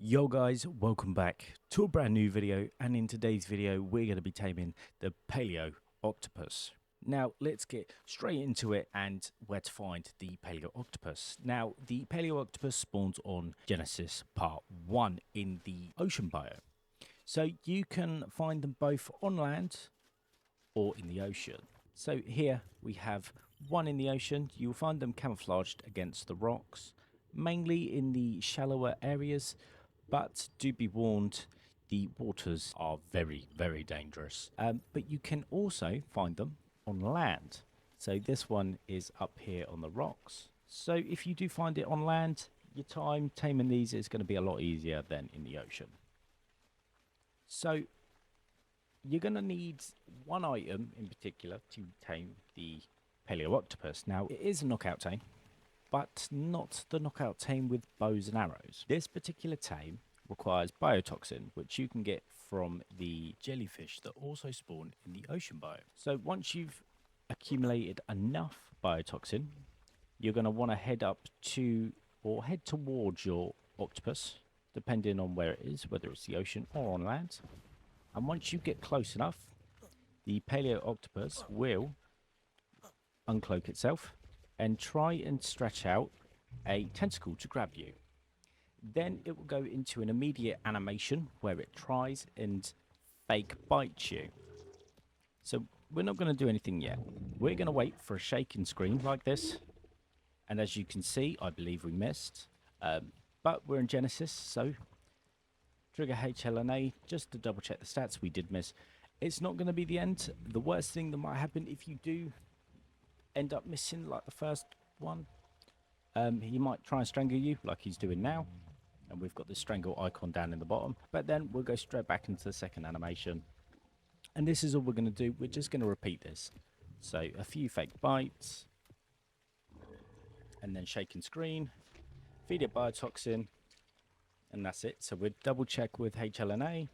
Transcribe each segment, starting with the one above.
Yo guys, welcome back to a brand new video, and in today's video we're going to be taming the Palaeoctopus. Now let's get straight into it and where to find the Palaeoctopus. Now the Palaeoctopus spawns on Genesis Part 1 in the ocean biome. So you can find them both on land or in the ocean. So here we have one in the ocean. You'll find them camouflaged against the rocks, mainly in the shallower areas. But do be warned, the waters are very, very dangerous. But you can also find them on land. So this one is up here on the rocks. So if you do find it on land, your time taming these is going to be a lot easier than in the ocean. So you're going to need one item in particular to tame the Palaeoctopus. Now, it is a knockout tame, but not the knockout tame with bows and arrows. This particular tame requires biotoxin, which you can get from the jellyfish that also spawn in the ocean biome. So once you've accumulated enough biotoxin, you're going to want to head up to or head towards your octopus, depending on where it is, whether it's the ocean or on land. And once you get close enough, the Palaeoctopus will uncloak itself and try and stretch out a tentacle to grab you. Then it will go into an immediate animation where it tries and fake bites you. So we're not going to do anything yet. We're going to wait for a shaking screen like this. And as you can see, I believe we missed. But we're in Genesis, so trigger HLNA just to double check the stats. We did miss. It's not going to be the end. The worst thing that might happen if you do end up missing like the first one, he might try and strangle you like he's doing now, and we've got the strangle icon down in the bottom. But then we'll go straight back into the second animation, and this is all we're going to do. We're just going to repeat this. So a few fake bites, and then shaking screen, feed it biotoxin, and that's it. So we'll double check with HLNA.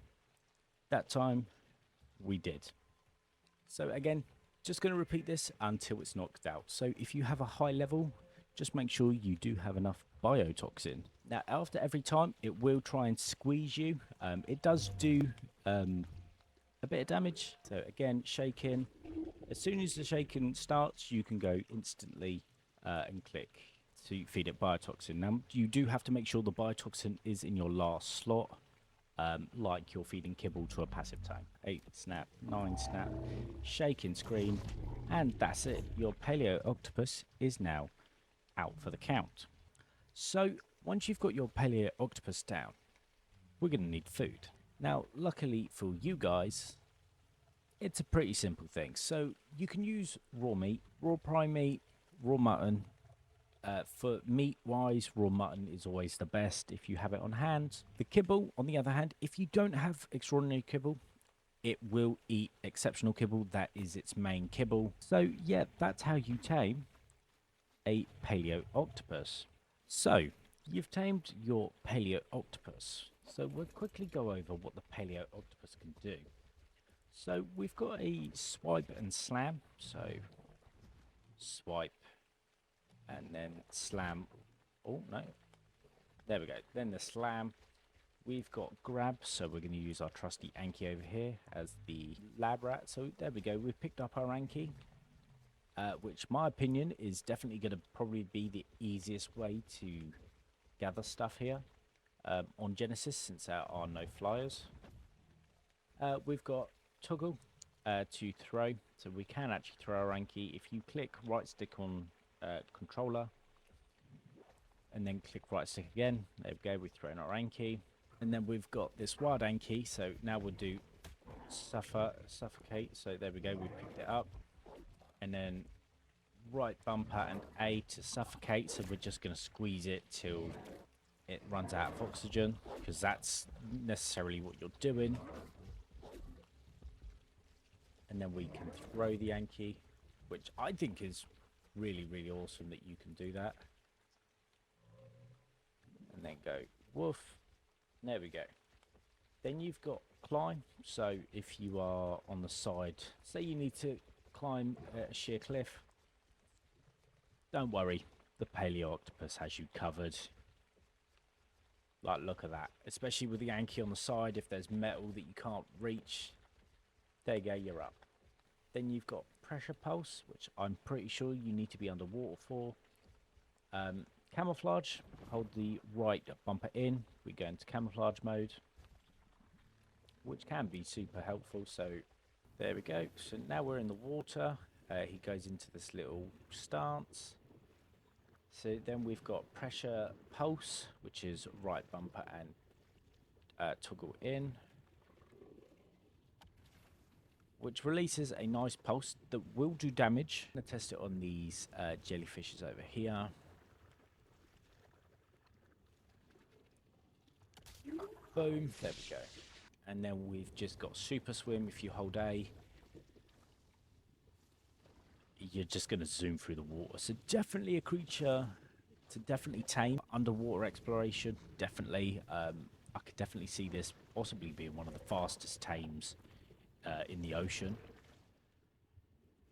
That time we did. So again, just going to repeat this until it's knocked out. So if you have a high level, just make sure you do have enough biotoxin. Now after every time, it will try and squeeze you. It does do a bit of damage. So again, shaking. As soon as the shaking starts, you can go instantly and click to feed it biotoxin. Now you do have to make sure the biotoxin is in your last slot. Like you're feeding kibble to a passive tame. 8 snap, 9 snap, shaking screen, and that's it. Your Palaeoctopus is now out for the count. So once you've got your Palaeoctopus down, we're going to need food. Now luckily for you guys, it's a pretty simple thing. So you can use raw meat, raw prime meat, raw mutton. For meat wise, raw mutton is always the best if you have it on hand. The kibble, on the other hand, if you don't have extraordinary kibble, it will eat exceptional kibble. That is its main kibble. So yeah, that's how you tame a Palaeoctopus. So you've tamed your Palaeoctopus. So we'll quickly go over what the Palaeoctopus can do. So we've got a swipe and slam. So swipe and then slam. Oh no, there we go. Then the slam. We've got grab, so we're going to use our trusty Anki over here as the lab rat. So there we go, we've picked up our Anki, which my opinion is definitely going to probably be the easiest way to gather stuff here on Genesis, since there are no flyers. We've got toggle to throw, so we can actually throw our Anki. If you click right stick on controller and then click right stick again, there we go, we've thrown our Anki. And then we've got this wild Anki, so now we'll do suffocate. So there we go, we picked it up, and then right bumper and A to suffocate. So we're just going to squeeze it till it runs out of oxygen, because that's necessarily what you're doing. And then we can throw the Anki, which I think is really, really awesome that you can do that. And then go woof. There we go. Then you've got climb. So if you are on the side, say you need to climb a sheer cliff, don't worry, the Palaeoctopus has you covered. Like, look at that. Especially with the Yankee on the side, if there's metal that you can't reach, there you go, you're up. Then you've got pressure pulse, which I'm pretty sure you need to be underwater for. Camouflage, hold the right bumper in, we go into camouflage mode, which can be super helpful. So there we go. So now we're in the water. He goes into this little stance. So then we've got pressure pulse, which is right bumper and toggle in, which releases a nice pulse that will do damage. I'm going to test it on these jellyfishes over here. Boom, there we go. And then we've just got super swim. If you hold A, you're just going to zoom through the water. So definitely a creature to definitely tame. Underwater exploration, definitely. I could definitely see this possibly being one of the fastest tames in the ocean.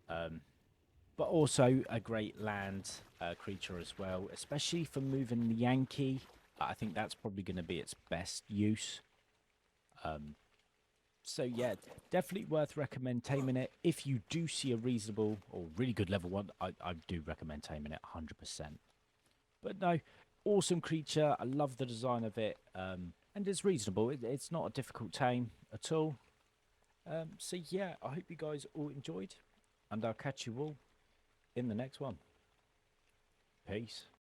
But also a great land creature as well, especially for moving the Yankee. I think that's probably going to be its best use. So yeah, definitely worth recommend taming it. If you do see a reasonable or really good level one, I do recommend taming it 100%. But no, awesome creature. I love the design of it, and it's reasonable. It's not a difficult tame at all. So yeah, I hope you guys all enjoyed, and I'll catch you all in the next one. Peace.